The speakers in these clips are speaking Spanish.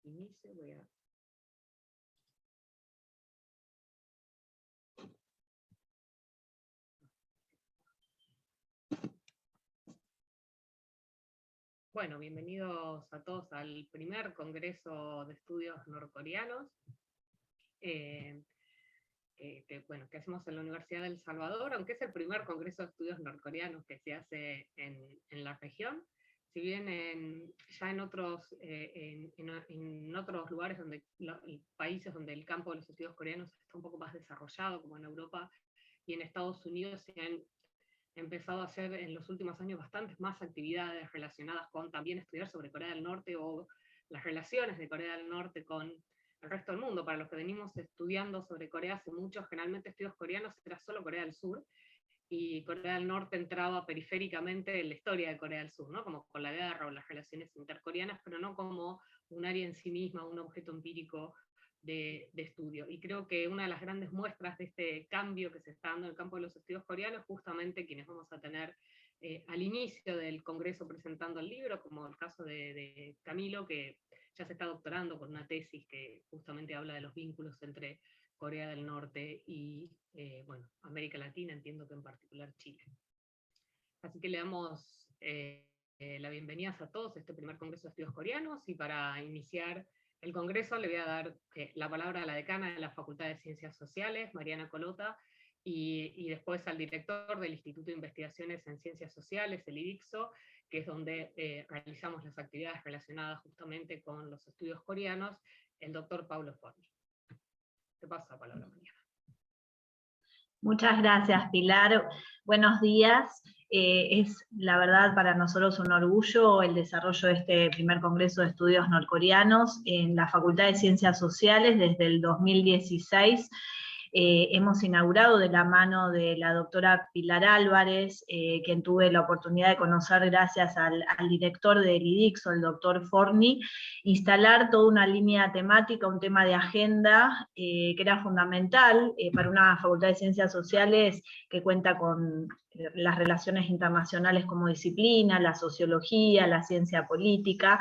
inicio voy a... Bueno, bienvenidos a todos al primer Congreso de Estudios Norcoreanos, que hacemos en la Universidad de El Salvador, aunque es el primer Congreso de Estudios Norcoreanos que se hace en la región. Si bien ya en otros lugares, países donde el campo de los estudios coreanos está un poco más desarrollado, como en Europa y en Estados Unidos, se han empezado a hacer en los últimos años bastantes más actividades relacionadas con también estudiar sobre Corea del Norte o las relaciones de Corea del Norte con el resto del mundo. Para los que venimos estudiando sobre Corea hace mucho, generalmente estudios coreanos era solo Corea del Sur, y Corea del Norte entraba periféricamente en la historia de Corea del Sur, ¿no? Como con la guerra o las relaciones intercoreanas, pero no como un área en sí misma, un objeto empírico de estudio. Y creo que una de las grandes muestras de este cambio que se está dando en el campo de los estudios coreanos, justamente quienes vamos a tener al inicio del Congreso presentando el libro, como el caso de Camilo, que ya se está doctorando con una tesis que justamente habla de los vínculos entre Corea del Norte y América Latina, entiendo que en particular Chile. Así que le damos la bienvenida a todos a este primer Congreso de Estudios Coreanos, y para iniciar el Congreso le voy a dar la palabra a la decana de la Facultad de Ciencias Sociales, Mariana Colota, y después al director del Instituto de Investigaciones en Ciencias Sociales, el IDICSO, que es donde realizamos las actividades relacionadas justamente con los estudios coreanos, el doctor Pablo Forni. Te paso la palabra, Mariana. Muchas gracias, Pilar. Buenos días. Es la verdad para nosotros un orgullo el desarrollo de este primer Congreso de Estudios Norcoreanos en la Facultad de Ciencias Sociales desde el 2016. Hemos inaugurado de la mano de la doctora Pilar Álvarez, quien tuve la oportunidad de conocer gracias al director del IDICSO, el doctor Forni, instalar toda una línea temática, un tema de agenda que era fundamental para una facultad de ciencias sociales que cuenta con las relaciones internacionales como disciplina, la sociología, la ciencia política.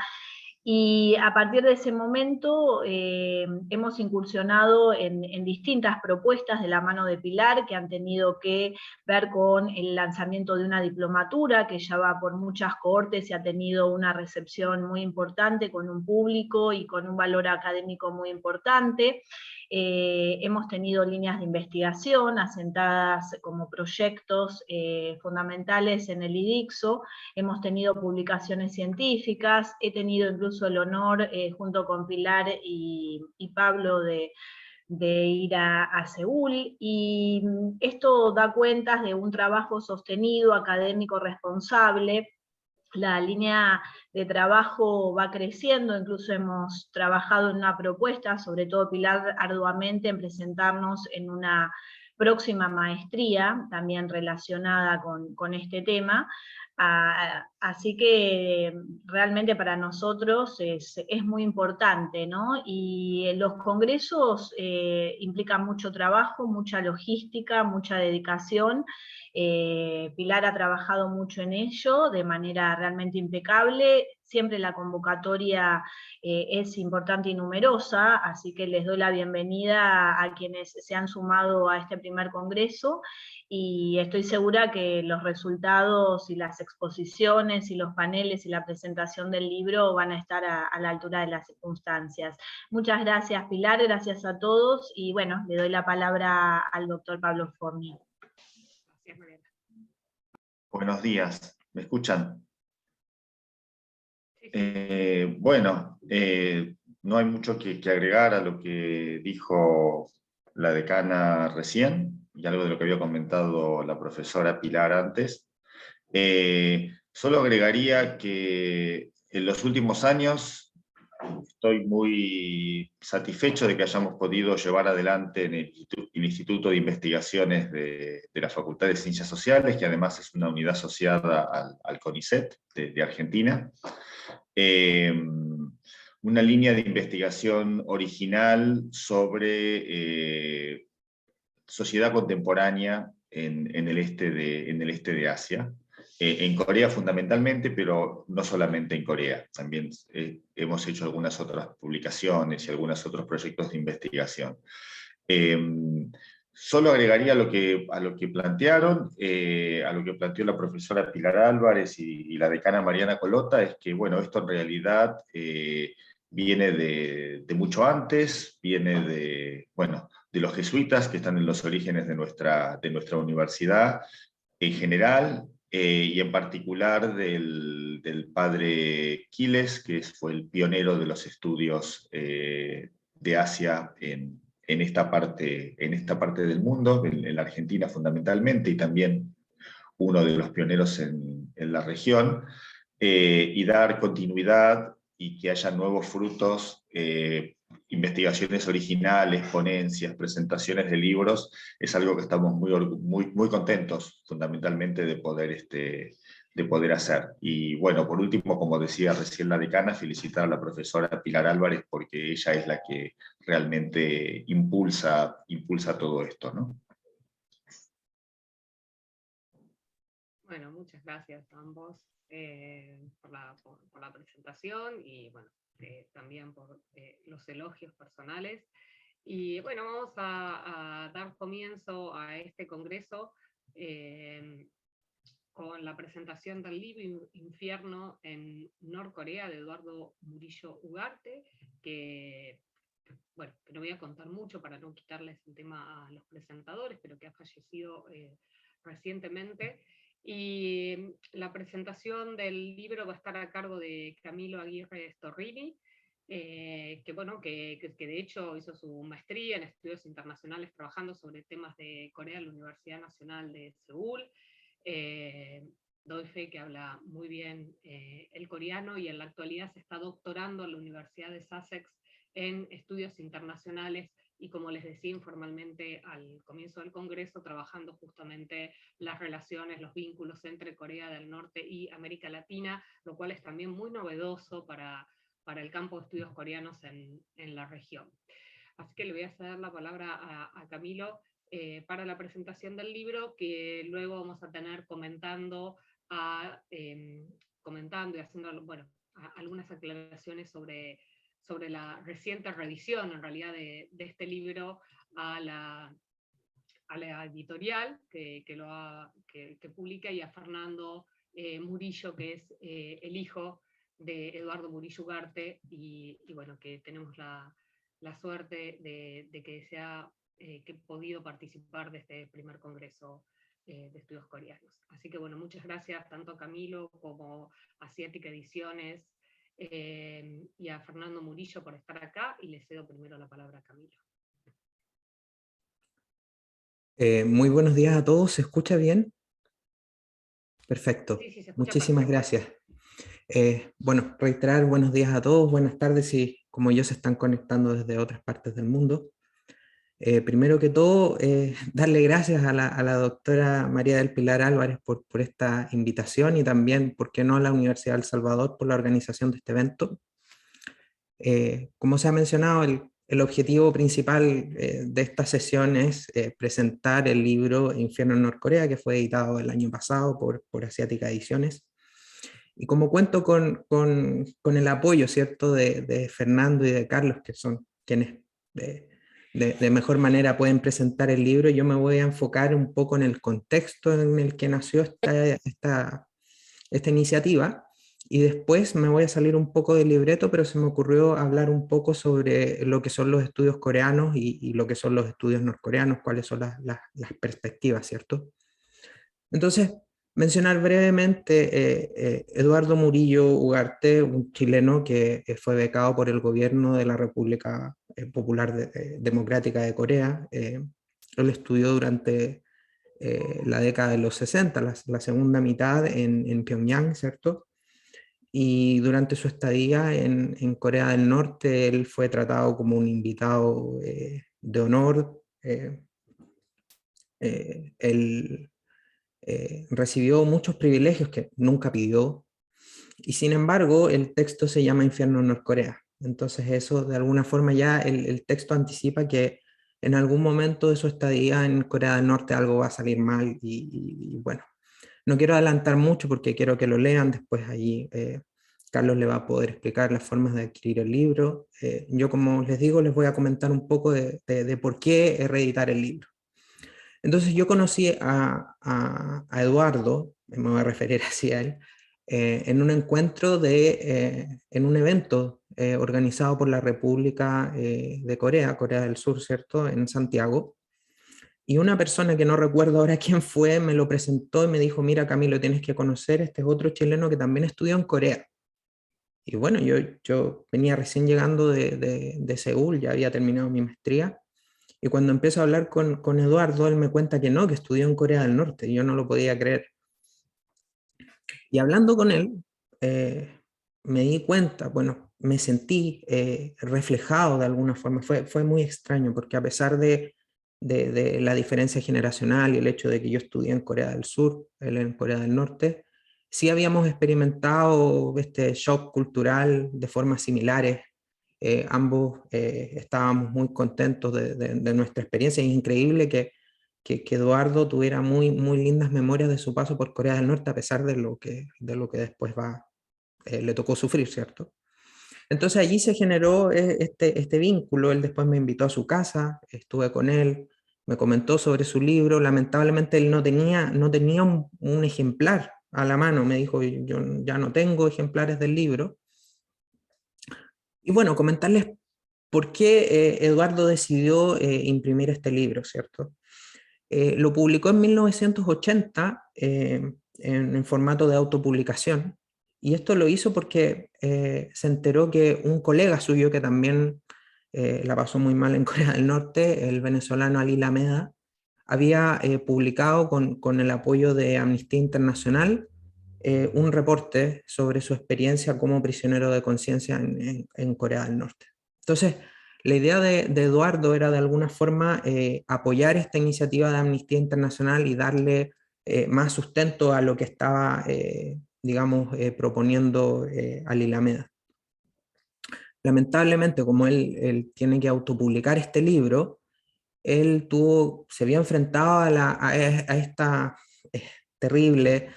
Y a partir de ese momento hemos incursionado en distintas propuestas de la mano de Pilar, que han tenido que ver con el lanzamiento de una diplomatura que ya va por muchas cohortes y ha tenido una recepción muy importante con un público y con un valor académico muy importante. Hemos tenido líneas de investigación asentadas como proyectos fundamentales en el IDICSO, hemos tenido publicaciones científicas, he tenido incluso el honor, junto con Pilar y Pablo, de ir a Seúl, y esto da cuenta de un trabajo sostenido, académico, responsable. La línea de trabajo va creciendo, incluso hemos trabajado en una propuesta, sobre todo Pilar arduamente, en presentarnos en una próxima maestría, también relacionada con este tema. Así que realmente para nosotros es muy importante, ¿no? Y los congresos implican mucho trabajo, mucha logística, mucha dedicación. Pilar ha trabajado mucho en ello, de manera realmente impecable. Siempre la convocatoria es importante y numerosa, así que les doy la bienvenida a quienes se han sumado a este primer congreso, y estoy segura que los resultados y las exposiciones y los paneles y la presentación del libro van a estar a la altura de las circunstancias. Muchas gracias, Pilar, gracias a todos, y bueno, le doy la palabra al doctor Pablo Forni. Gracias, Mariana. Buenos días, ¿me escuchan? Sí. No hay mucho que agregar a lo que dijo la decana recién, y algo de lo que había comentado la profesora Pilar antes. Solo agregaría que en los últimos años estoy muy satisfecho de que hayamos podido llevar adelante en el Instituto de Investigaciones de la Facultad de Ciencias Sociales, que además es una unidad asociada al CONICET de Argentina, una línea de investigación original sobre sociedad contemporánea en el este de Asia. en Corea fundamentalmente, pero no solamente en Corea. También hemos hecho algunas otras publicaciones y algunos otros proyectos de investigación. Solo agregaría a lo que plantearon, a lo que planteó la profesora Pilar Álvarez y la decana Mariana Colota, es que, bueno, esto en realidad viene de mucho antes, viene de los jesuitas que están en los orígenes de nuestra universidad en general, y en particular del padre Quiles, que fue el pionero de los estudios de Asia en esta parte del mundo, en la Argentina fundamentalmente, y también uno de los pioneros en la región, y dar continuidad y que haya nuevos frutos, investigaciones originales, ponencias, presentaciones de libros, es algo que estamos muy contentos fundamentalmente de poder hacer. Y bueno, por último, como decía recién la decana, felicitar a la profesora Pilar Álvarez porque ella es la que realmente impulsa todo esto, ¿no? Bueno, muchas gracias a ambos por la presentación y bueno, también por los elogios personales. Y bueno, vamos a dar comienzo a este congreso con la presentación del libro Infierno en Norcorea de Eduardo Murillo Ugarte, que bueno, que no voy a contar mucho para no quitarles el tema a los presentadores, pero que ha fallecido recientemente. Y la presentación del libro va a estar a cargo de Camilo Aguirre Storrini, que, bueno, que de hecho hizo su maestría en estudios internacionales trabajando sobre temas de Corea en la Universidad Nacional de Seúl. Doy fe que habla muy bien el coreano y en la actualidad se está doctorando en la Universidad de Sussex en estudios internacionales y, como les decía informalmente al comienzo del Congreso, trabajando justamente las relaciones, los vínculos entre Corea del Norte y América Latina, lo cual es también muy novedoso para el campo de estudios coreanos en la región. Así que le voy a ceder la palabra a Camilo para la presentación del libro, que luego vamos a tener comentando y haciendo, bueno, algunas aclaraciones sobre la reciente reedición, en realidad, de este libro a la editorial que publica, y a Fernando Murillo, que es el hijo de Eduardo Murillo Ugarte, y bueno, que tenemos la suerte de que que he podido participar de este primer congreso de estudios coreanos. Así que bueno, muchas gracias tanto a Camilo como a Asiática Ediciones y a Fernando Murillo por estar acá, y le cedo primero la palabra a Camilo. Muy buenos días a todos, ¿se escucha bien? Perfecto, Sí, se escucha. muchísimas perfecto. Gracias. Bueno, reiterar buenos días a todos, buenas tardes si como yo se están conectando desde otras partes del mundo. Primero que todo, darle gracias a la doctora María del Pilar Álvarez por esta invitación, y también, ¿por qué no?, a la Universidad de El Salvador por la organización de este evento. Como se ha mencionado, el objetivo principal de esta sesión es presentar el libro Infierno en Norcorea, que fue editado el año pasado por Asiática Ediciones. Y como cuento con el apoyo, ¿cierto?, de Fernando y de Carlos, que son quienes de mejor manera pueden presentar el libro, yo me voy a enfocar un poco en el contexto en el que nació esta iniciativa, y después me voy a salir un poco del libreto, pero se me ocurrió hablar un poco sobre lo que son los estudios coreanos y lo que son los estudios norcoreanos, cuáles son las perspectivas, ¿cierto? Entonces, mencionar brevemente Eduardo Murillo Ugarte, un chileno que fue becado por el gobierno de la República Popular Democrática de Corea. Él estudió durante la década de los 60, la segunda mitad en Pyongyang, ¿cierto? Y durante su estadía en Corea del Norte, él fue tratado como un invitado de honor. Él recibió muchos privilegios que nunca pidió, y sin embargo el texto se llama Infierno en Norcorea. Entonces eso, de alguna forma, ya el texto anticipa que en algún momento de su estadía en Corea del Norte algo va a salir mal, y bueno, No quiero adelantar mucho porque quiero que lo lean, después allí Carlos le va a poder explicar las formas de adquirir el libro. Yo, como les digo, les voy a comentar un poco de por qué reeditar el libro. Entonces yo conocí a Eduardo, me voy a referir así a él, en un encuentro en un evento organizado por la República de Corea, Corea del Sur, ¿cierto?, en Santiago. Y una persona que no recuerdo ahora quién fue, me lo presentó y me dijo, mira Camilo, tienes que conocer, este es otro chileno que también estudió en Corea. Y bueno, yo venía recién llegando de Seúl, ya había terminado mi maestría, y cuando empiezo a hablar con Eduardo, él me cuenta que no, que estudió en Corea del Norte, y yo no lo podía creer. Y hablando con él, me di cuenta, bueno, me sentí reflejado de alguna forma, fue muy extraño, porque a pesar de la diferencia generacional y el hecho de que yo estudié en Corea del Sur, él en Corea del Norte, sí habíamos experimentado este shock cultural de formas similares. Ambos estábamos muy contentos de nuestra experiencia. Es increíble que Eduardo tuviera muy lindas memorias de su paso por Corea del Norte, a pesar de lo que después le tocó sufrir, ¿cierto? Entonces allí se generó este vínculo. Él después me invitó a su casa, estuve con él, me comentó sobre su libro. Lamentablemente él no tenía un ejemplar a la mano, me dijo, yo ya no tengo ejemplares del libro. Y bueno, comentarles por qué Eduardo decidió imprimir este libro, ¿cierto? Lo publicó en 1980 en formato de autopublicación, y esto lo hizo porque se enteró que un colega suyo que también la pasó muy mal en Corea del Norte, el venezolano Ali Lameda, había publicado con el apoyo de Amnistía Internacional un reporte sobre su experiencia como prisionero de conciencia en Corea del Norte. Entonces, la idea de Eduardo era de alguna forma apoyar esta iniciativa de Amnistía Internacional y darle más sustento a lo que estaba, digamos, proponiendo Ali Lameda. Lamentablemente, como él tiene que autopublicar este libro, él se vio enfrentado a esta terrible,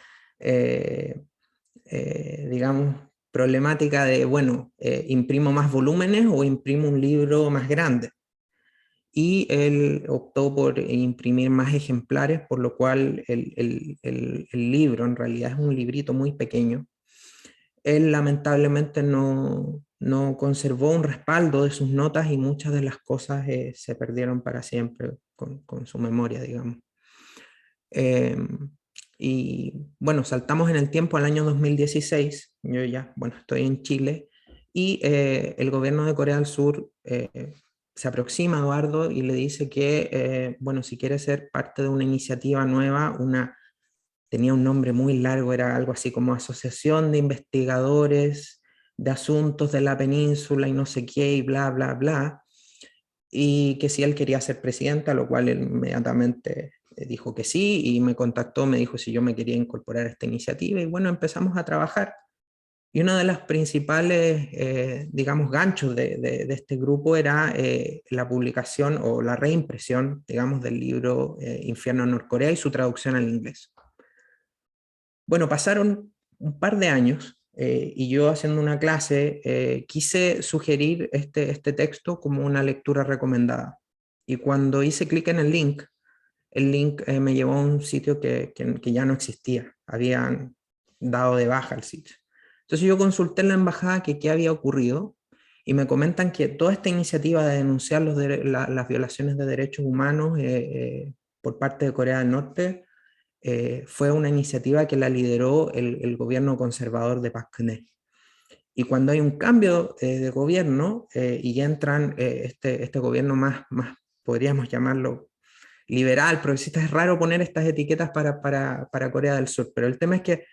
digamos, problemática de, bueno, imprimo más volúmenes o imprimo un libro más grande. Y él optó por imprimir más ejemplares, por lo cual el libro en realidad es un librito muy pequeño. Él lamentablemente no conservó un respaldo de sus notas y muchas de las cosas se perdieron para siempre con su memoria, digamos. Y bueno, saltamos en el tiempo al año 2016, yo ya, bueno, estoy en Chile, y el gobierno de Corea del Sur se aproxima a Eduardo y le dice que, bueno, si quiere ser parte de una iniciativa nueva, tenía un nombre muy largo, era algo así como Asociación de Investigadores de Asuntos de la Península y no sé qué, y bla, bla, bla, y que si él quería ser presidente, a lo cual él inmediatamente dijo que sí, y me contactó, me dijo si yo me quería incorporar a esta iniciativa, y bueno, empezamos a trabajar. Y uno de los principales, digamos, ganchos de este grupo era la publicación o la reimpresión, digamos, del libro Infierno en Norcorea y su traducción al inglés. Bueno, pasaron un par de años y yo, haciendo una clase, quise sugerir este texto como una lectura recomendada. Y cuando hice clic en el link me llevó a un sitio que ya no existía. Habían dado de baja el sitio. Entonces yo consulté en la embajada qué había ocurrido, y me comentan que toda esta iniciativa de denunciar las violaciones de derechos humanos por parte de Corea del Norte fue una iniciativa que la lideró el gobierno conservador de Park Geun-hye. Y cuando hay un cambio de gobierno y entran este gobierno más, podríamos llamarlo liberal, progresista, es raro poner estas etiquetas para Corea del Sur, pero el tema es que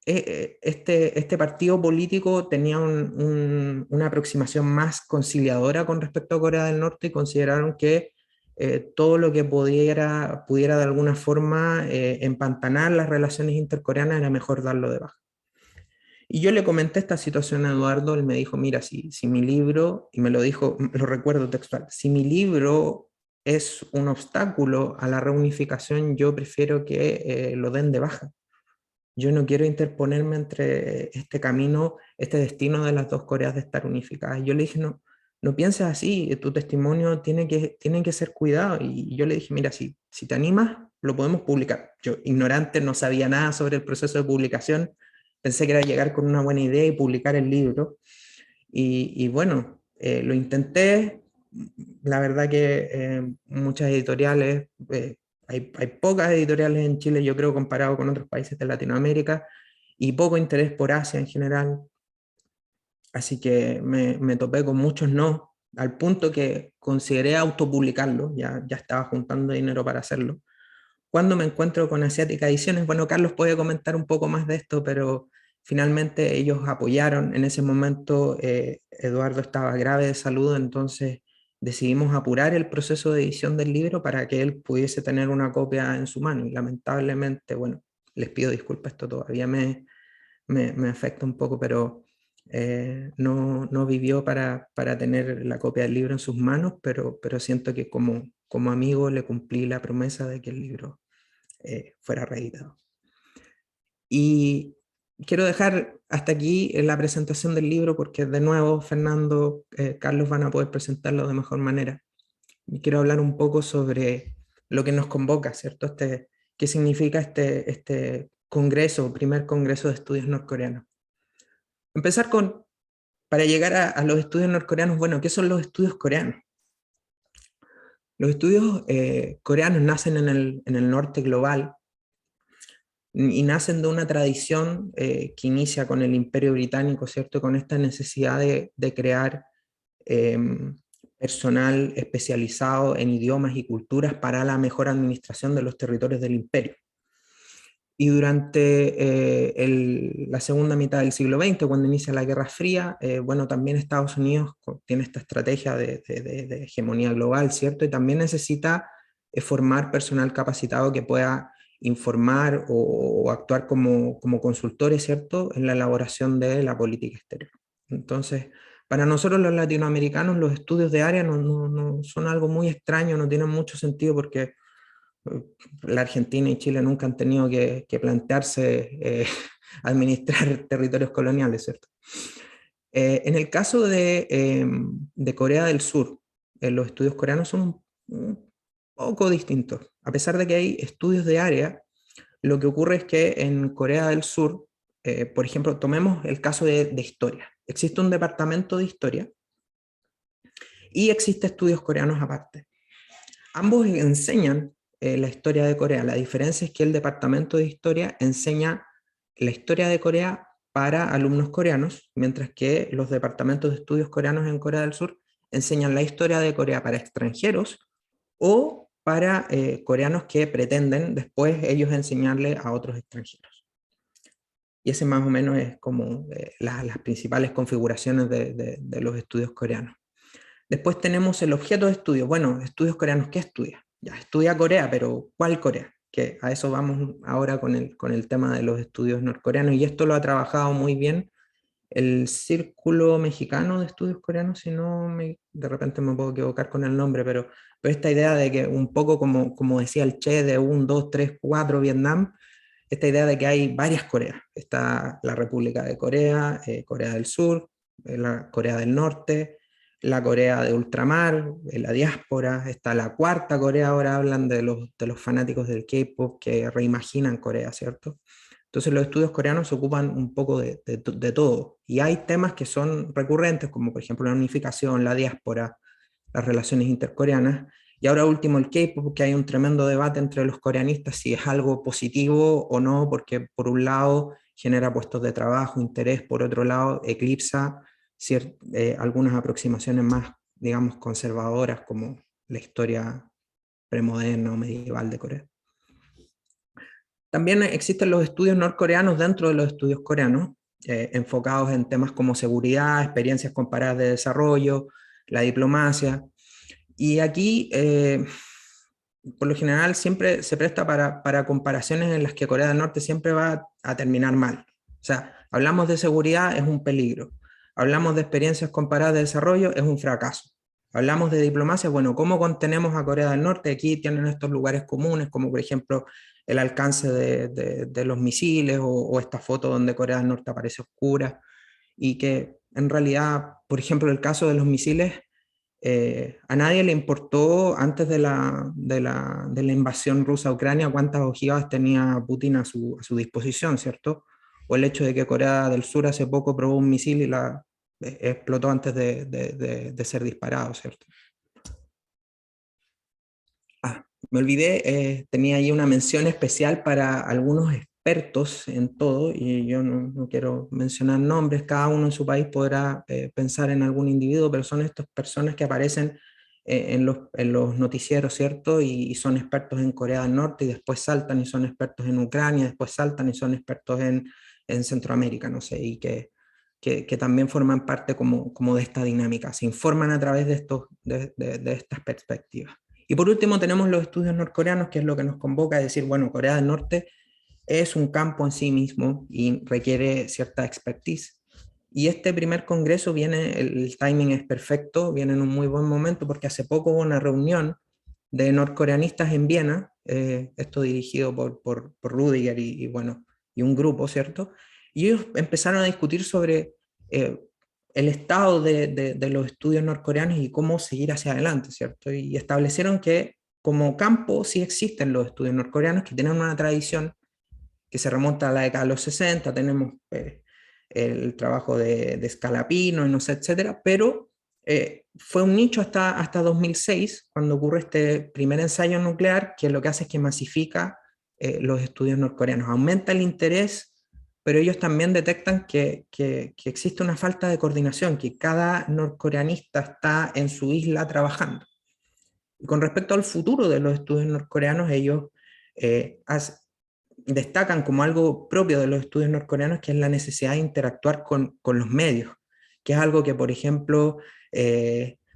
este partido político tenía una aproximación más conciliadora con respecto a Corea del Norte, y consideraron que todo lo que pudiera de alguna forma empantanar las relaciones intercoreanas era mejor darlo de baja. Y yo le comenté esta situación a Eduardo. Él me dijo, mira, si mi libro, y me lo dijo, lo recuerdo textual, si mi libro es un obstáculo a la reunificación, yo prefiero que lo den de baja. Yo no quiero interponerme entre este camino, este destino de las dos Coreas de estar unificadas. Yo le dije, no, no pienses así, tu testimonio tiene que ser cuidado. Y yo le dije, mira, si te animas, lo podemos publicar. Yo, ignorante, no sabía nada sobre el proceso de publicación, pensé que era llegar con una buena idea y publicar el libro. Y bueno, lo intenté. La verdad que muchas editoriales, hay pocas editoriales en Chile, yo creo, comparado con otros países de Latinoamérica, y poco interés por Asia en general. Así que me topé con muchos no, al punto que consideré autopublicarlo, ya estaba juntando dinero para hacerlo. Cuando me encuentro con Asiática Ediciones, bueno, Carlos puede comentar un poco más de esto, pero finalmente ellos apoyaron. En ese momento Eduardo estaba grave de salud, entonces decidimos apurar el proceso de edición del libro para que él pudiese tener una copia en su mano. Y lamentablemente, bueno, les pido disculpas, esto todavía me afecta un poco, pero no vivió para tener la copia del libro en sus manos, pero siento que como amigo le cumplí la promesa de que el libro fuera reeditado. Y quiero dejar hasta aquí la presentación del libro porque de nuevo Fernando, Carlos van a poder presentarlo de mejor manera. Y quiero hablar un poco sobre lo que nos convoca, ¿cierto? ¿Qué significa este congreso, primer congreso de estudios norcoreanos? Empezar para llegar a los estudios norcoreanos, bueno, ¿qué son los estudios coreanos? Los estudios coreanos nacen en el norte global y nacen de una tradición que inicia con el Imperio Británico, ¿cierto? Con esta necesidad de crear personal especializado en idiomas y culturas para la mejor administración de los territorios del imperio. Y durante la segunda mitad del siglo XX, cuando inicia la Guerra Fría, bueno, también Estados Unidos tiene esta estrategia de hegemonía global, ¿cierto? Y también necesita formar personal capacitado que pueda informar o actuar como consultores, ¿cierto?, en la elaboración de la política exterior. Entonces, para nosotros los latinoamericanos, los estudios de área no son algo muy extraño, no tienen mucho sentido porque la Argentina y Chile nunca han tenido que plantearse administrar territorios coloniales, ¿cierto? En el caso de Corea del Sur, los estudios coreanos son un poco distintos. A pesar de que hay estudios de área, lo que ocurre es que en Corea del Sur, por ejemplo, tomemos el caso de historia. Existe un departamento de historia y existe estudios coreanos aparte. Ambos enseñan la historia de Corea. La diferencia es que el departamento de historia enseña la historia de Corea para alumnos coreanos, mientras que los departamentos de estudios coreanos en Corea del Sur enseñan la historia de Corea para extranjeros o para coreanos que pretenden después ellos enseñarle a otros extranjeros. Y ese más o menos es como las principales configuraciones de los estudios coreanos. Después tenemos el objeto de estudio. Bueno, estudios coreanos, ¿qué estudia? Ya, estudia Corea, pero ¿cuál Corea? Que a eso vamos ahora con el tema de los estudios norcoreanos, y esto lo ha trabajado muy bien el Círculo Mexicano de Estudios Coreanos, si no de repente me puedo equivocar con el nombre, pero esta idea de que un poco como decía el Che, de 1, 2, 3, 4 Vietnam, esta idea de que hay varias Coreas. Está la República de Corea, Corea del Sur, la Corea del Norte, la Corea de ultramar, la diáspora, está la cuarta Corea, ahora hablan de los fanáticos del K-pop que reimaginan Corea, ¿cierto? Entonces los estudios coreanos se ocupan un poco de todo, y hay temas que son recurrentes, como por ejemplo la unificación, la diáspora, las relaciones intercoreanas, y ahora último el K-pop, que hay un tremendo debate entre los coreanistas si es algo positivo o no, porque por un lado genera puestos de trabajo, interés, por otro lado eclipsa algunas aproximaciones más, digamos, conservadoras, como la historia premoderna o medieval de Corea. También existen los estudios norcoreanos dentro de los estudios coreanos, enfocados en temas como seguridad, experiencias comparadas de desarrollo, la diplomacia. Y aquí, por lo general, siempre se presta para comparaciones en las que Corea del Norte siempre va a terminar mal. O sea, hablamos de seguridad, es un peligro. Hablamos de experiencias comparadas de desarrollo, es un fracaso. hablamos de diplomacia, bueno, ¿cómo contenemos a Corea del Norte? Aquí tienen estos lugares comunes, como por ejemplo el alcance de los misiles o esta foto donde Corea del Norte aparece oscura, y que en realidad, por ejemplo, el caso de los misiles, a nadie le importó antes de la invasión rusa a Ucrania cuántas ojivas tenía Putin a su disposición, ¿cierto? O el hecho de que Corea del Sur hace poco probó un misil y explotó antes de ser disparado, ¿cierto? Me olvidé, tenía ahí una mención especial para algunos expertos en todo, y yo no quiero mencionar nombres, cada uno en su país podrá pensar en algún individuo, pero son estas personas que aparecen en los noticieros, ¿cierto? Y son expertos en Corea del Norte y después saltan y son expertos en Ucrania, después saltan y son expertos en Centroamérica, no sé, y que también forman parte como de esta dinámica, se informan a través de estas perspectivas. Y por último tenemos los estudios norcoreanos, que es lo que nos convoca a decir, bueno, Corea del Norte es un campo en sí mismo y requiere cierta expertise. Y este primer congreso viene, el timing es perfecto, viene en un muy buen momento porque hace poco hubo una reunión de norcoreanistas en Viena, esto dirigido por Rudiger bueno, y un grupo, ¿cierto? Y ellos empezaron a discutir sobre el estado de los estudios norcoreanos y cómo seguir hacia adelante, ¿cierto? Y establecieron que como campo sí existen los estudios norcoreanos que tienen una tradición que se remonta a la década de los 60, tenemos el trabajo de Scalapino, y no sé, etcétera, pero fue un nicho hasta 2006, cuando ocurre este primer ensayo nuclear, que lo que hace es que masifica los estudios norcoreanos, aumenta el interés, pero ellos también detectan que existe una falta de coordinación, que cada norcoreanista está en su isla trabajando. Y con respecto al futuro de los estudios norcoreanos, ellos destacan como algo propio de los estudios norcoreanos, que es la necesidad de interactuar con los medios, que es algo que, por ejemplo,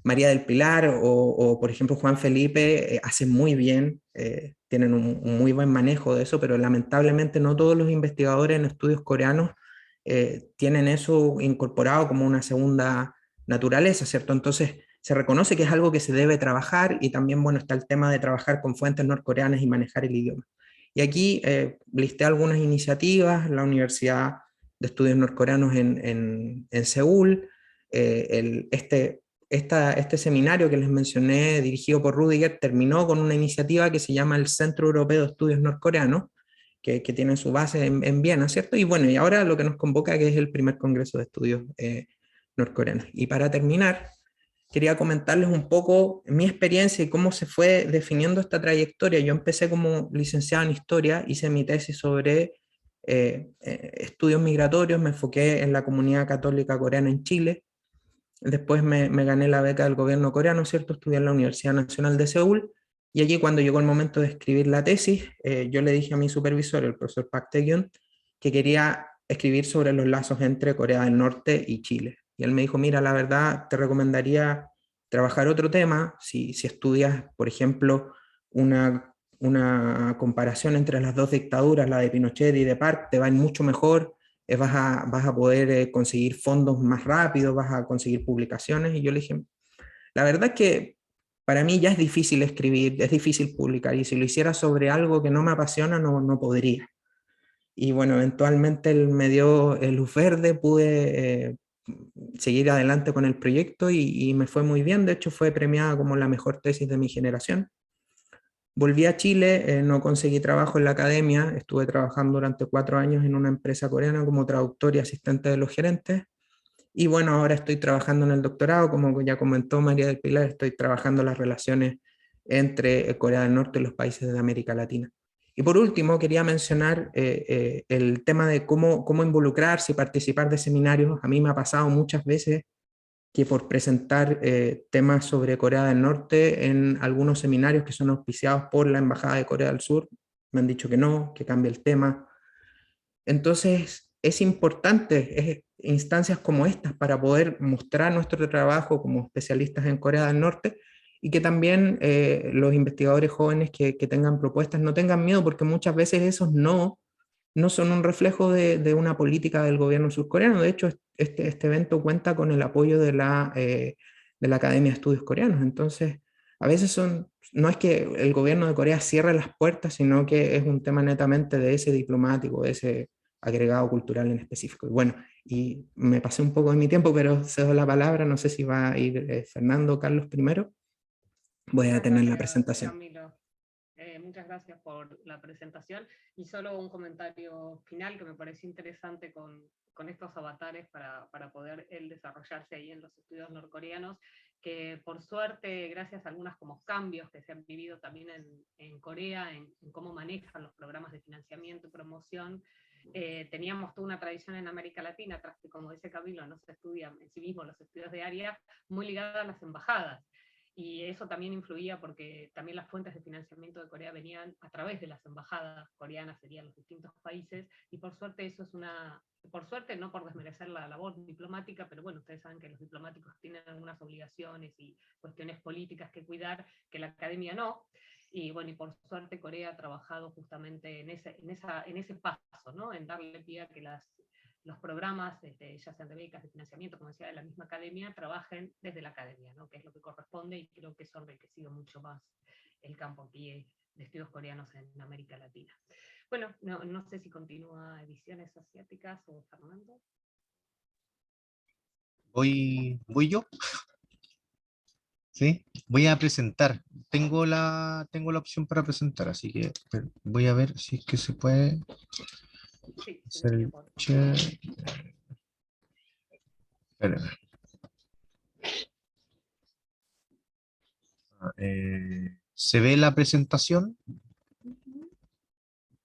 María del Pilar o por ejemplo, Juan Felipe hacen muy bien, tienen un muy buen manejo de eso, pero lamentablemente no todos los investigadores en estudios coreanos tienen eso incorporado como una segunda naturaleza, ¿cierto? Entonces, se reconoce que es algo que se debe trabajar, y también, bueno, está el tema de trabajar con fuentes norcoreanas y manejar el idioma. Y aquí listé algunas iniciativas, la Universidad de Estudios Norcoreanos en Seúl, este seminario que les mencioné, dirigido por Rudiger, terminó con una iniciativa que se llama el Centro Europeo de Estudios Norcoreanos, que tiene su base en Viena, ¿cierto? Y bueno, y ahora lo que nos convoca, que es el primer Congreso de Estudios Norcoreanos. Y para terminar, quería comentarles un poco mi experiencia y cómo se fue definiendo esta trayectoria. Yo empecé como licenciado en Historia, hice mi tesis sobre estudios migratorios, me enfoqué en la comunidad católica coreana en Chile. Después me gané la beca del gobierno coreano, ¿cierto? Estudié en la Universidad Nacional de Seúl, y allí, cuando llegó el momento de escribir la tesis, yo le dije a mi supervisor, el profesor Park Tae-gyun, que quería escribir sobre los lazos entre Corea del Norte y Chile. Y él me dijo, mira, la verdad te recomendaría trabajar otro tema, si estudias, por ejemplo, una comparación entre las dos dictaduras, la de Pinochet y de Park, te va a ir mucho mejor, vas a poder conseguir fondos más rápido, vas a conseguir publicaciones. Y yo le dije, la verdad es que para mí ya es difícil escribir, es difícil publicar, y si lo hiciera sobre algo que no me apasiona, no podría. Y bueno, eventualmente él me dio luz verde, pude seguir adelante con el proyecto y me fue muy bien. De hecho, fue premiada como la mejor tesis de mi generación. Volví a Chile, no conseguí trabajo en la academia, estuve trabajando durante 4 años en una empresa coreana como traductor y asistente de los gerentes. Y bueno, ahora estoy trabajando en el doctorado, como ya comentó María del Pilar, estoy trabajando las relaciones entre Corea del Norte y los países de América Latina. Y por último, quería mencionar el tema de cómo involucrarse y participar de seminarios. A mí me ha pasado muchas veces que por presentar temas sobre Corea del Norte en algunos seminarios que son auspiciados por la Embajada de Corea del Sur, me han dicho que no, que cambie el tema. Entonces, es importante instancias como estas para poder mostrar nuestro trabajo como especialistas en Corea del Norte, y que también los investigadores jóvenes que tengan propuestas no tengan miedo, porque muchas veces esos no son un reflejo de una política del gobierno surcoreano. De hecho, este evento cuenta con el apoyo de de la Academia de Estudios Coreanos. Entonces, a veces no es que el gobierno de Corea cierre las puertas, sino que es un tema netamente de ese diplomático, de ese agregado cultural en específico. Y bueno, y me pasé un poco de mi tiempo, pero cedo la palabra, no sé si va a ir Fernando o Carlos primero. Voy a Muchas tener la gracias, presentación. Camilo. Muchas gracias por la presentación y solo un comentario final que me pareció interesante con estos avatares para poder él desarrollarse ahí en los estudios norcoreanos, que por suerte, gracias a algunos como cambios que se han vivido también en Corea, en cómo manejan los programas de financiamiento y promoción, teníamos toda una tradición en América Latina, tras que, como dice Camilo, no se estudian en sí mismos los estudios de área, muy ligada a las embajadas. Y eso también influía porque también las fuentes de financiamiento de Corea venían a través de las embajadas coreanas, serían los distintos países, y por suerte eso es por suerte no por desmerecer la labor diplomática, pero bueno, ustedes saben que los diplomáticos tienen algunas obligaciones y cuestiones políticas que cuidar, que la academia no, y bueno, y por suerte Corea ha trabajado justamente en ese paso, ¿no? En darle pie a que los programas, ya sean de becas, de financiamiento, como decía, de la misma academia, trabajen desde la academia, ¿no? Que es lo que corresponde, y creo que eso ha enriquecido mucho más el campo aquí de estudios coreanos en América Latina. Bueno, no sé si continúa Ediciones Asiáticas o Fernando. Voy yo. ¿Sí? Voy a presentar. Tengo la opción para presentar, así que voy a ver si es que se puede Sí, hacer el chat. Espérame. ¿Se ve la presentación?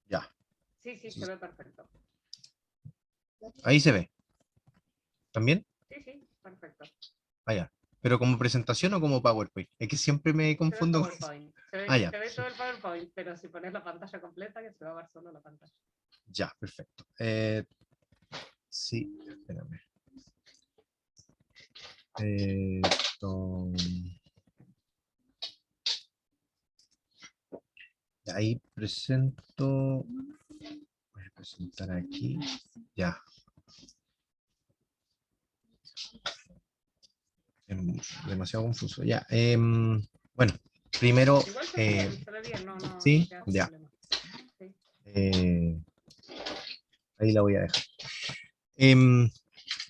Ya. Sí, se ve perfecto. Ahí se ve. ¿También? Sí, perfecto. Ah, ya. ¿Pero como presentación o como PowerPoint? Es que siempre me confundo. Se Ya. ve todo el PowerPoint, pero si pones la pantalla completa, que se va a ver solo la pantalla. Ya, perfecto. Sí, espérame. Ahí presento. Voy a presentar aquí. Ya. Demasiado confuso. Ya. Bueno, primero. Igual se ve bien, no Sí, queda ya. problema. Sí. Ahí la voy a dejar.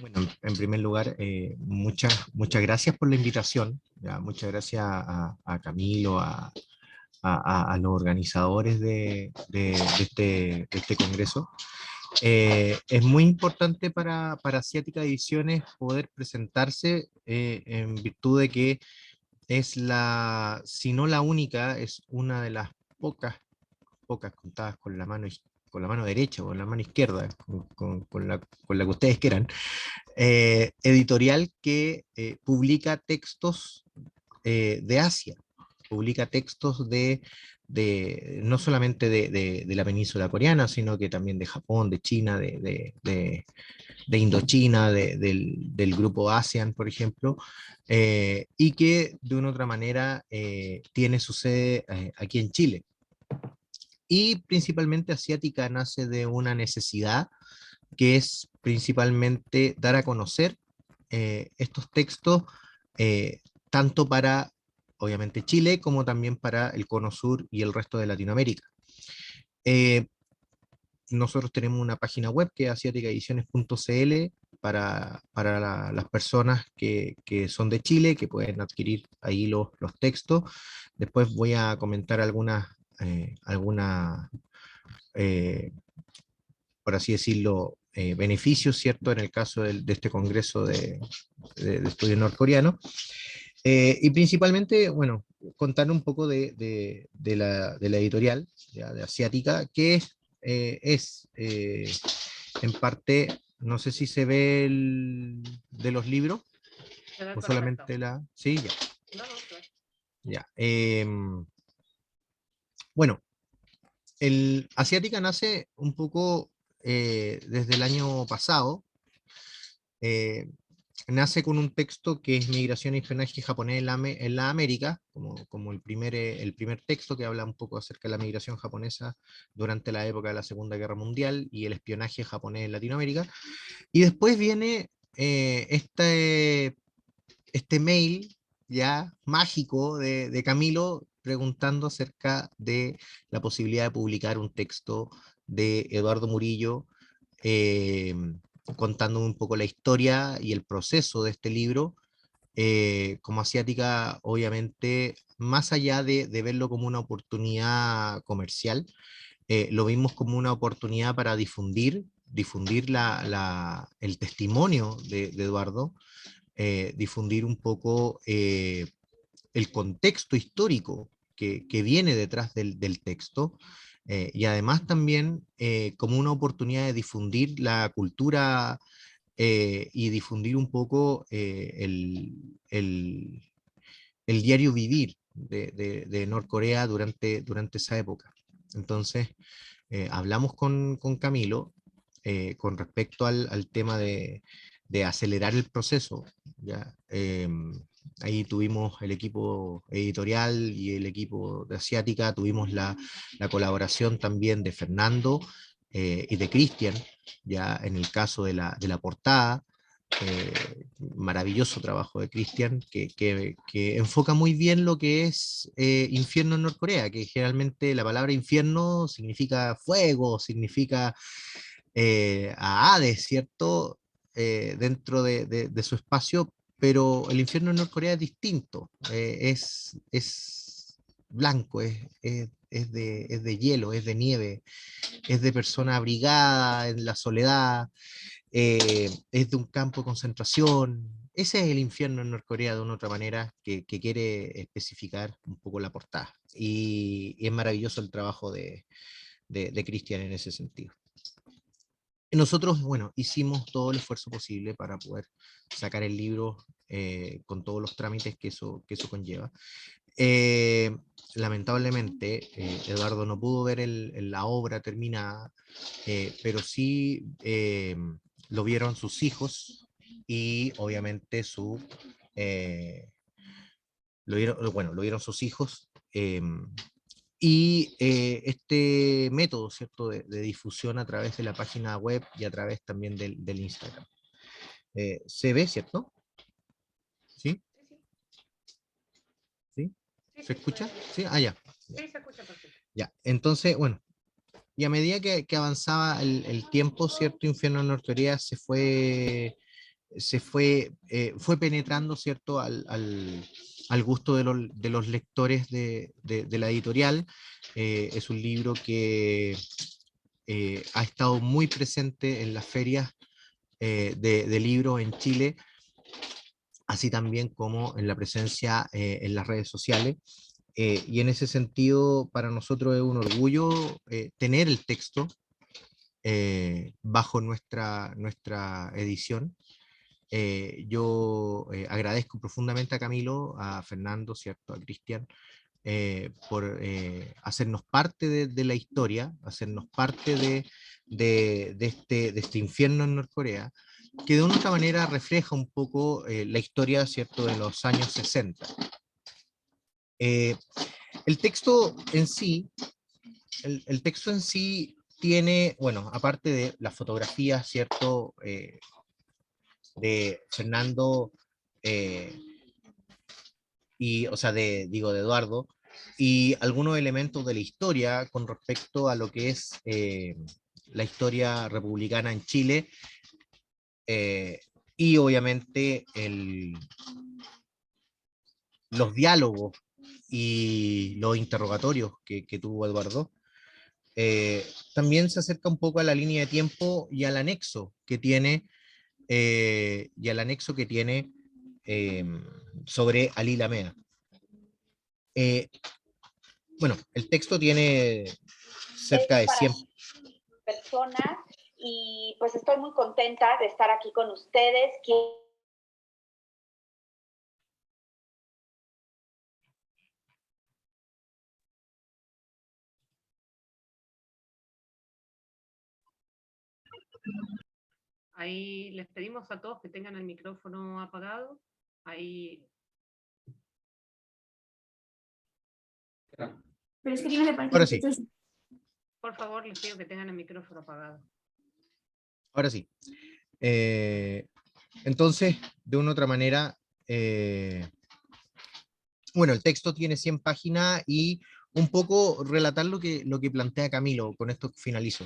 Bueno, en primer lugar, muchas gracias por la invitación. Ya, muchas gracias a Camilo, a los organizadores de este congreso. Es muy importante para Asiática Ediciones poder presentarse en virtud de que es si no la única, es una de las pocas contadas con la mano derecha o con la mano izquierda, con la que ustedes quieran, editorial que publica textos de Asia, publica textos no solamente de la península coreana, sino que también de Japón, de China, de Indochina, del grupo ASEAN, por ejemplo, y que de una u otra manera tiene su sede aquí en Chile. Y principalmente Asiática nace de una necesidad que es principalmente dar a conocer estos textos, tanto para, obviamente, Chile, como también para el Cono Sur y el resto de Latinoamérica. Nosotros tenemos una página web que es asiaticaediciones.cl para las personas que son de Chile, que pueden adquirir ahí los textos. Después voy a comentar algunas, por así decirlo, beneficios, ¿cierto? En el caso de este congreso de estudios norcoreanos. Y principalmente, bueno, contar un poco de la editorial, ya, de Asiática, que es en parte, no sé si se ve de los libros, Se ve o perfecto. solamente la... Sí, ya. No, se ve. Ya. Bueno, el Asiática nace un poco desde el año pasado. Nace con un texto que es Migración y Espionaje japonés en la América, como el primer texto que habla un poco acerca de la migración japonesa durante la época de la Segunda Guerra Mundial y el espionaje japonés en Latinoamérica. Y después viene este mail ya mágico de Camilo, preguntando acerca de la posibilidad de publicar un texto de Eduardo Murillo, contando un poco la historia y el proceso de este libro. Como asiática, obviamente, más allá de verlo como una oportunidad comercial, lo vimos como una oportunidad para difundir el testimonio de Eduardo, difundir un poco el contexto histórico que viene detrás del texto, y además también como una oportunidad de difundir la cultura y difundir un poco el diario vivir de Norcorea durante esa época. Entonces, hablamos con Camilo con respecto al tema de acelerar el proceso, ¿ya? Ahí tuvimos el equipo editorial y el equipo de Asiática, tuvimos la colaboración también de Fernando y de Cristian, ya en el caso de la portada. Maravilloso trabajo de Cristian, que enfoca muy bien lo que es infierno en Norcorea, que generalmente la palabra infierno significa fuego, significa a Hades, ¿cierto? Dentro de su espacio, pero el infierno en Norcorea es distinto, es blanco, es de hielo, es de nieve, es de persona abrigada en la soledad, es de un campo de concentración. Ese es el infierno en Norcorea de una otra manera que quiere especificar un poco la portada. Y es maravilloso el trabajo de Cristian en ese sentido. Y nosotros, bueno, hicimos todo el esfuerzo posible para poder sacar el libro con todos los trámites que eso conlleva. Lamentablemente, Eduardo no pudo ver la obra terminada, pero sí lo vieron sus hijos y obviamente lo vieron sus hijos. Y este método, ¿cierto?, de difusión a través de la página web y a través también del Instagram. ¿Se ve, cierto? ¿Sí? ¿Sí? ¿Se escucha? ¿Sí? Ah, ya. Sí, se escucha perfecto. Ya, entonces, bueno, y a medida que avanzaba el tiempo, ¿cierto? Infierno en Norcorea fue penetrando, ¿cierto?, al gusto de los lectores de la editorial. Es un libro que ha estado muy presente en las ferias de libros en Chile, así también como en la presencia en las redes sociales. Y en ese sentido, para nosotros es un orgullo tener el texto bajo nuestra edición. Yo agradezco profundamente a Camilo, a Fernando, ¿cierto?, a Cristian, por hacernos parte de la historia, hacernos parte de este infierno en Norcorea, que de una otra manera refleja un poco la historia, ¿cierto?, de los años 60. El texto en sí, el texto en sí tiene, bueno, aparte de la fotografía, ¿cierto?, de Fernando, o sea, de Eduardo, y algunos elementos de la historia con respecto a lo que es la historia republicana en Chile, y obviamente los diálogos y los interrogatorios que tuvo Eduardo. También se acerca un poco a la línea de tiempo y al anexo que tiene sobre Ali Lamea. Bueno, el texto tiene cerca de 100 personas y pues estoy muy contenta de estar aquí con ustedes. Ahí les pedimos a todos que tengan el micrófono apagado. Ahí. Pero es que no me parece. Ahora sí. Por favor, les pido que tengan el micrófono apagado. Ahora sí. Entonces, de una u otra manera, Bueno, el texto tiene 100 páginas y un poco relatar lo que plantea Camilo, con esto finalizo.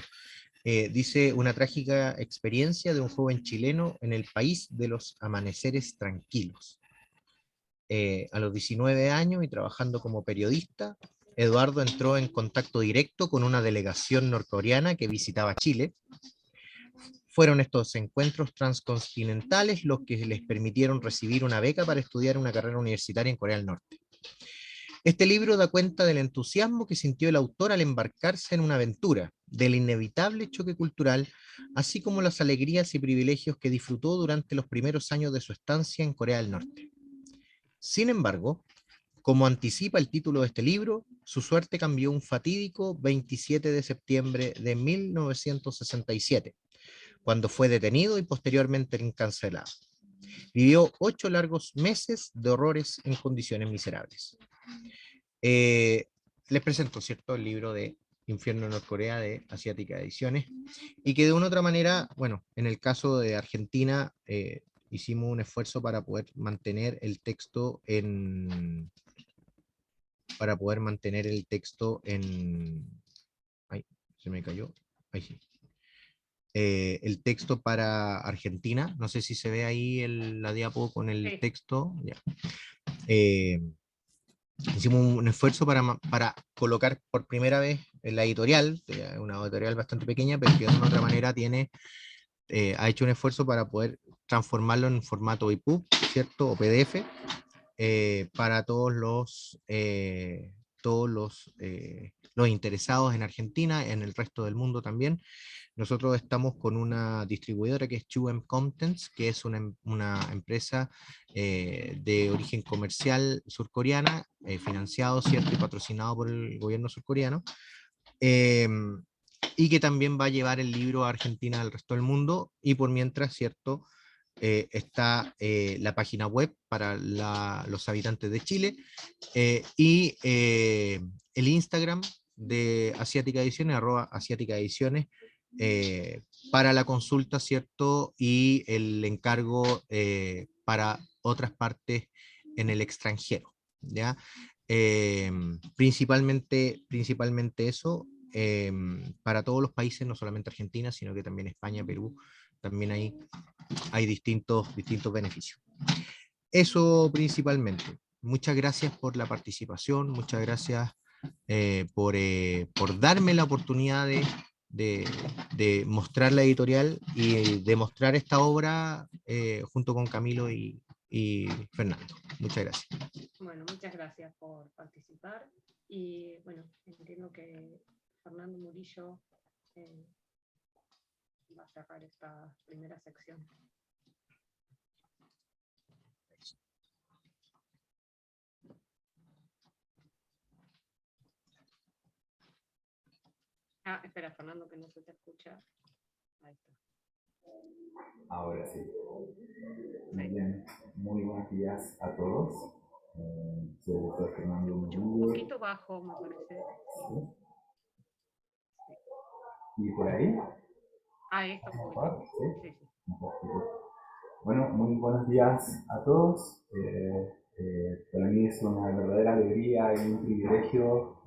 Dice, una trágica experiencia de un joven chileno en el país de los amaneceres tranquilos. A los 19 años y trabajando como periodista, Eduardo entró en contacto directo con una delegación norcoreana que visitaba Chile. Fueron estos encuentros transcontinentales los que les permitieron recibir una beca para estudiar una carrera universitaria en Corea del Norte. Este libro da cuenta del entusiasmo que sintió el autor al embarcarse en una aventura, del inevitable choque cultural, así como las alegrías y privilegios que disfrutó durante los primeros años de su estancia en Corea del Norte. Sin embargo, como anticipa el título de este libro, su suerte cambió un fatídico 27 de septiembre de 1967, cuando fue detenido y posteriormente encarcelado. Vivió 8 largos meses de horrores en condiciones miserables. Les presento, ¿cierto?, el libro de Infierno en Norcorea de Asiática Ediciones, y que de una u otra manera, bueno, en el caso de Argentina, hicimos un esfuerzo para poder mantener el texto en... Ay, se me cayó. Ahí sí. El texto para Argentina, no sé si se ve ahí la diapo con el Sí. texto. Ya. Hicimos un esfuerzo para colocar por primera vez en la editorial, una editorial bastante pequeña, pero que de una u otra manera ha hecho un esfuerzo para poder transformarlo en formato EPUB, ¿cierto? O PDF, para los interesados en Argentina, en el resto del mundo también. Nosotros estamos con una distribuidora que es 2M Contents, que es una empresa de origen comercial surcoreana, financiado, ¿cierto?, y patrocinado por el gobierno surcoreano, y que también va a llevar el libro a Argentina al resto del mundo, y por mientras, ¿cierto?, está la página web para los habitantes de Chile, y el Instagram de Asiática Ediciones, @asiáticaediciones, para la consulta, ¿cierto?, y el encargo para otras partes en el extranjero, ¿ya? Principalmente eso, para todos los países, no solamente Argentina, sino que también España, Perú, también hay distintos beneficios. Eso principalmente. Muchas gracias por la participación, muchas gracias por darme la oportunidad de mostrar la editorial y de mostrar esta obra junto con Camilo y Fernando. Muchas gracias. Bueno, muchas gracias por participar. Y bueno, entiendo que Fernando Murillo va a cerrar esta primera sección. Espera, Fernando, que no se te escucha. Ahí está. Ahora sí. Muy bien. Muy buenos días a todos. Soy el doctor Fernando Un Murillo. poquito bajo, me parece. ¿Sí? ¿Y por ahí? Esto un ¿Mejor? poquito. ¿Sí? Sí. Mejor. Bueno, muy buenos días a todos. Para mí es una verdadera alegría y un privilegio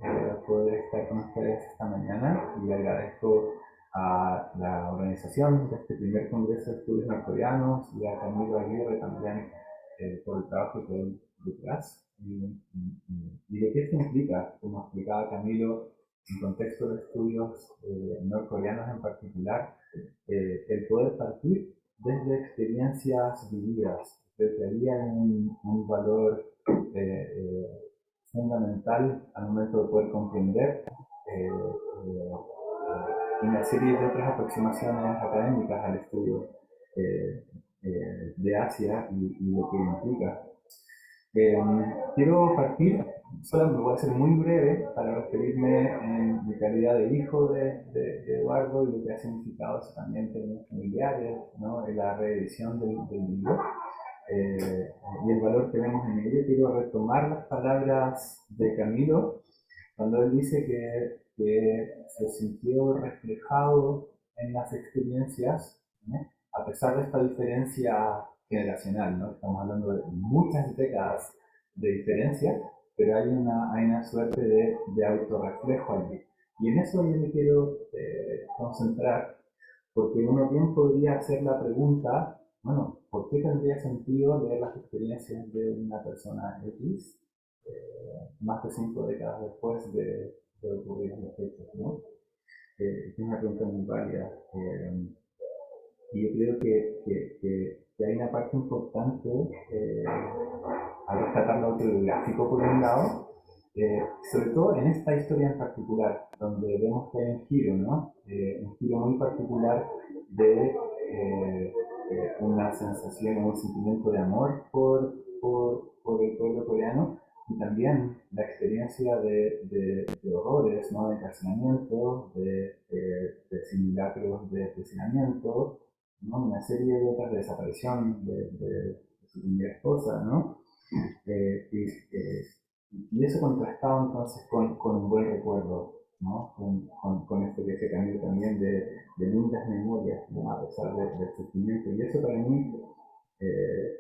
poder estar con ustedes esta mañana, y agradezco a la organización de este primer Congreso de Estudios Norcoreanos y a Camilo Aguirre también por el trabajo que hay detrás y lo que esto implica, como explicaba Camilo, en contexto de estudios norcoreanos en particular, el poder partir desde experiencias vividas. Creo que había un valor fundamental al momento de poder comprender una serie de otras aproximaciones académicas al estudio de Asia y lo que implica. Quiero partir, solo voy a ser muy breve para referirme en mi calidad de hijo de Eduardo y lo que ha significado eso también en términos familiares, ¿no?, en la reedición del libro y el valor que vemos en ello. Quiero retomar las palabras de Camilo cuando él dice que se sintió reflejado en las experiencias, ¿no?, a pesar de esta diferencia generacional, ¿no? Estamos hablando de muchas décadas de diferencia, pero hay una suerte de autorreflejo allí. Y en eso yo me quiero concentrar, porque uno bien podría hacer la pregunta, bueno, ¿por qué tendría sentido leer las experiencias de una persona X más de 5 décadas después de ocurrir los hechos, ¿no? Es una pregunta muy válida. Y yo creo que hay una parte importante al rescatar lo autobiográfico por un lado, sobre todo en esta historia en particular, donde vemos que hay un giro, ¿no? Un giro muy particular de una sensación, un sentimiento de amor por el pueblo coreano, y también la experiencia de horrores, ¿no? De encarcelamiento, de simulacros de fusilamiento, ¿no? Una serie de otras de desaparición de su primera esposa, ¿no? Y eso contrastado entonces con un buen recuerdo, ¿no? Con esto que se cambió también de lindas memorias, ¿no? A pesar del sufrimiento. Y eso para mí,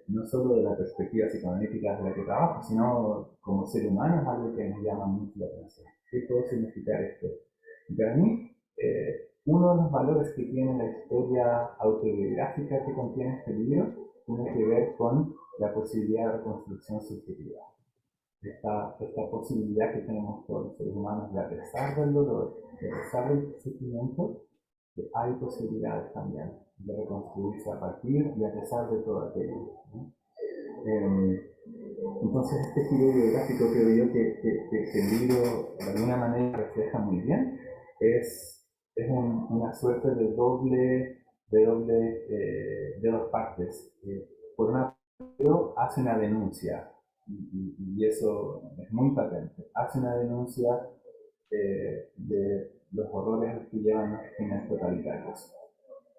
no solo de la perspectiva psicoanalítica de la que trabajo, sino como ser humano, es algo que me llama mucho la atención. ¿Qué puede significar esto? Y para mí, uno de los valores que tiene la historia autobiográfica que contiene este libro tiene que ver con la posibilidad de reconstrucción subjetiva. Esta posibilidad que tenemos todos los seres humanos de, a pesar del dolor, de a pesar del sufrimiento, hay posibilidades también de reconstruirse a partir y a pesar de todo aquello, ¿no? Entonces este giro biográfico creo yo que el libro de alguna manera refleja muy bien. Es una suerte de dos partes. Por una parte hace una denuncia, y eso es muy patente, hace una denuncia de los horrores que llevan los regímenes totalitarios.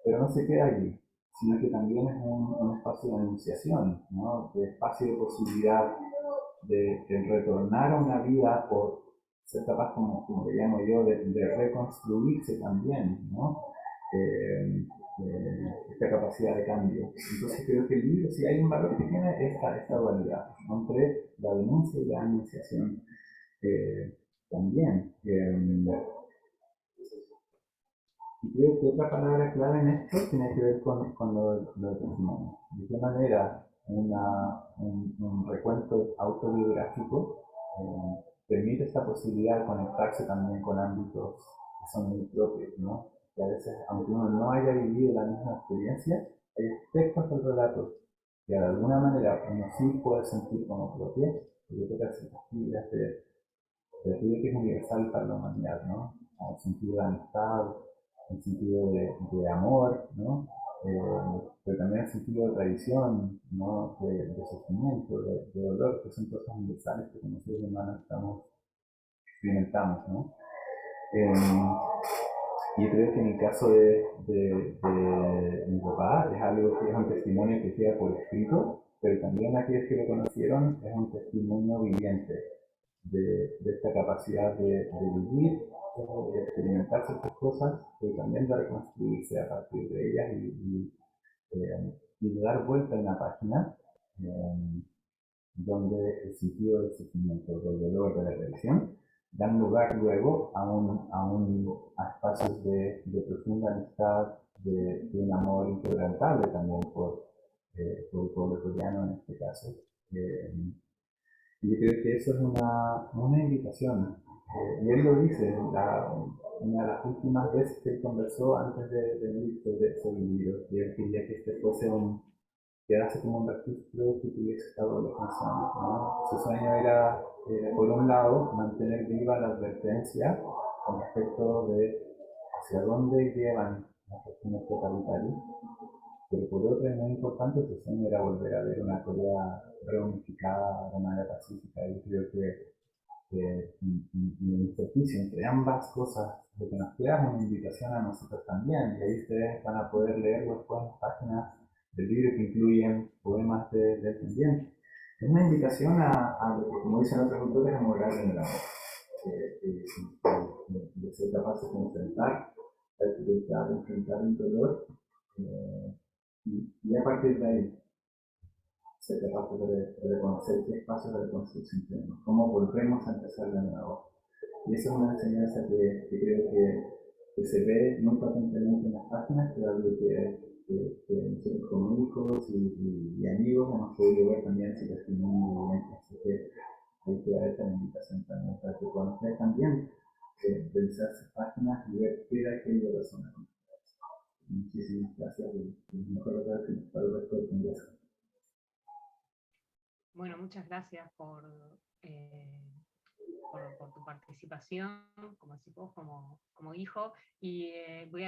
Pero no se queda allí, sino que también es un espacio de enunciación, ¿no? De espacio de posibilidad de retornar a una vida, por ser capaz, como le llamo yo, de reconstruirse también, ¿no? Esta capacidad de cambio. Entonces creo que el libro, si hay un valor que tiene, esta dualidad, ¿no? Entre la denuncia y la enunciación. También. Y creo que otra palabra clave en esto tiene que ver con lo de testimonio. De qué manera un recuento autobiográfico permite esta posibilidad de conectarse también con ámbitos que son muy propios, ¿no? Que a veces, aunque uno no haya vivido la misma experiencia, hay aspectos del relato que de alguna manera uno sí puede sentir como propios, porque toca ciertas fibras de aquello que es universal para la humanidad, ¿no? El sentido de amistad, el sentido de amor, ¿no? Pero también el sentido de tradición, ¿no? De sufrimiento, de dolor, que son cosas universales que como seres humanos experimentamos, ¿no? Y creo que en el caso de mi papá es algo que es un testimonio que queda por escrito, pero también aquellos que lo conocieron es un testimonio viviente de esta capacidad de vivir, de experimentar ciertas cosas, pero también de reconstruirse a partir de ellas y de dar vuelta en la página donde el sentido del sufrimiento, del dolor, de la religión, dan lugar luego a espacios de profunda amistad, de un amor inquebrantable también por el pueblo coreano en este caso. Y yo creo que eso es una invitación. Y él lo dice, una de las últimas veces que él conversó antes de morir sobre el libro, y él quería que este fuese quedase como un registro que tuviese esta doble función, ¿no? Su sueño era, por un lado, mantener viva la advertencia con respecto de hacia dónde llevan las regiones totalitarias, pero por otro, es muy importante, su sueño era volver a ver una Corea reunificada de manera pacífica. Y creo que en el ejercicio entre ambas cosas, lo que nos queda es una invitación a nosotros también, y ahí ustedes van a poder leer después las páginas del libro que incluyen poemas de él también. Es una invitación a lo que, como dicen otros autores, a morar en el amor, de ser capaces de enfrentar la dificultad, de enfrentar el dolor, y a partir de ahí ser capaces de reconocer qué espacios de reconstrucción tenemos, cómo volvemos a empezar de nuevo. Y esa es una enseñanza que creo que se ve muy patentemente en las páginas, pero algo que nosotros como hijos y amigos hemos podido ver también si testimonios. Así que hay que dar esta invitación también para que conozcan también revisar sus páginas y ver qué da aquello persona con ustedes. Muchísimas gracias y mejor para el resto del congreso. Bueno, muchas gracias por tu participación, como decís vos, como hijo. Y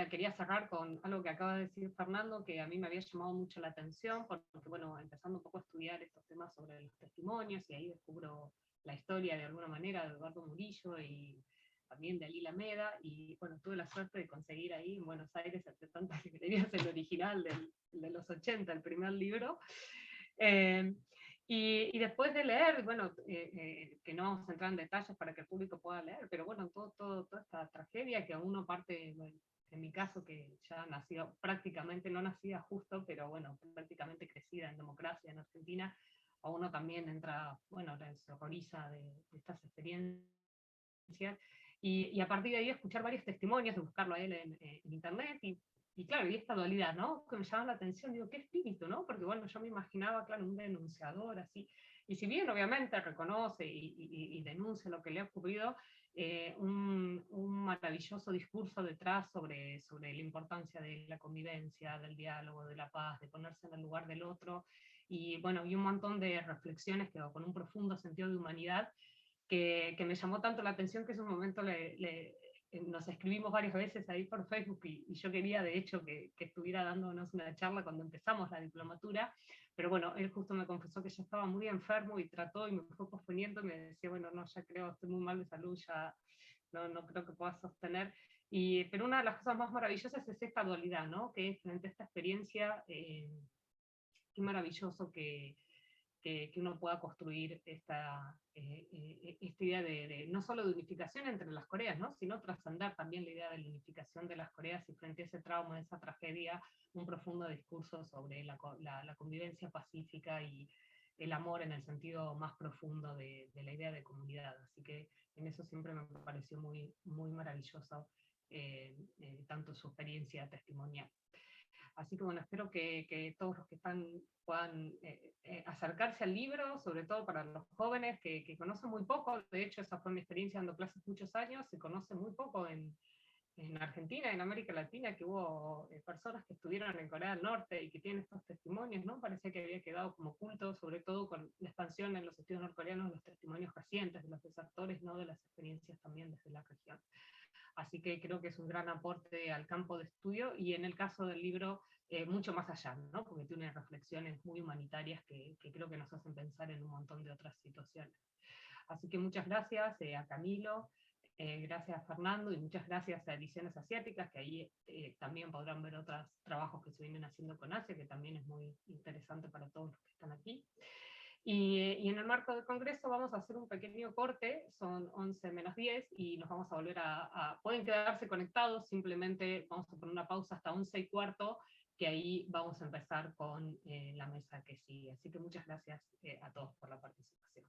quería cerrar con algo que acaba de decir Fernando, que a mí me había llamado mucho la atención, porque bueno, empezando un poco a estudiar estos temas sobre los testimonios, y ahí descubro la historia de alguna manera de Eduardo Murillo y también de Alí Lameda, y bueno, tuve la suerte de conseguir ahí en Buenos Aires, entre tantas librerías, el original de los 80, el primer libro. Y después de leer, bueno, que no vamos a entrar en detalles para que el público pueda leer, pero bueno, toda esta tragedia que a uno parte, bueno, en mi caso que ya nació prácticamente, no nacida justo, pero bueno, prácticamente crecida en democracia en Argentina, a uno también entra, bueno, se horroriza de estas experiencias. Y a partir de ahí escuchar varios testimonios, de buscarlo a él en internet, y claro, y esta dualidad, ¿no? Que me llama la atención, digo, qué espíritu, ¿no? Porque bueno, yo me imaginaba, claro, un denunciador así, y si bien obviamente reconoce y denuncia lo que le ha ocurrido, un maravilloso discurso detrás sobre la importancia de la convivencia, del diálogo, de la paz, de ponerse en el lugar del otro, y bueno, y un montón de reflexiones que con un profundo sentido de humanidad, que me llamó tanto la atención que en un momento nos escribimos varias veces ahí por Facebook, y yo quería de hecho que estuviera dándonos una charla cuando empezamos la diplomatura, pero bueno, él justo me confesó que ya estaba muy enfermo y trató y me fue posponiendo y me decía, bueno, no, ya creo, estoy muy mal de salud, ya no creo que pueda sostener. Pero una de las cosas más maravillosas es esta dualidad, ¿no? Que es frente a esta experiencia, qué maravilloso que uno pueda construir esta idea no solo de unificación entre las Coreas, ¿no? Sino trascender también la idea de la unificación de las Coreas, y frente a ese trauma, esa tragedia, un profundo discurso sobre la convivencia pacífica y el amor en el sentido más profundo de la idea de comunidad. Así que en eso siempre me pareció muy, muy maravilloso, tanto su experiencia testimonial. Así que bueno, espero que todos los que están puedan acercarse al libro, sobre todo para los jóvenes que conocen muy poco. De hecho, esa fue mi experiencia dando clases muchos años, se conoce muy poco en Argentina, en América Latina, que hubo personas que estuvieron en Corea del Norte y que tienen estos testimonios, ¿no? Parecía que había quedado como oculto, sobre todo con la expansión en los estudios norcoreanos, los testimonios recientes de los desertores, ¿no? De las experiencias también desde la región. Así que creo que es un gran aporte al campo de estudio, y en el caso del libro, mucho más allá, ¿no? Porque tiene reflexiones muy humanitarias que creo que nos hacen pensar en un montón de otras situaciones. Así que muchas gracias a Camilo, gracias a Fernando, y muchas gracias a Ediciones Asiáticas, que ahí también podrán ver otros trabajos que se vienen haciendo con Asia, que también es muy interesante para todos los que están aquí. Y en el marco del Congreso vamos a hacer un pequeño corte, son 11 menos 10, y nos vamos a volver pueden quedarse conectados, simplemente vamos a poner una pausa hasta 11:15, que ahí vamos a empezar con la mesa que sigue. Así que muchas gracias a todos por la participación.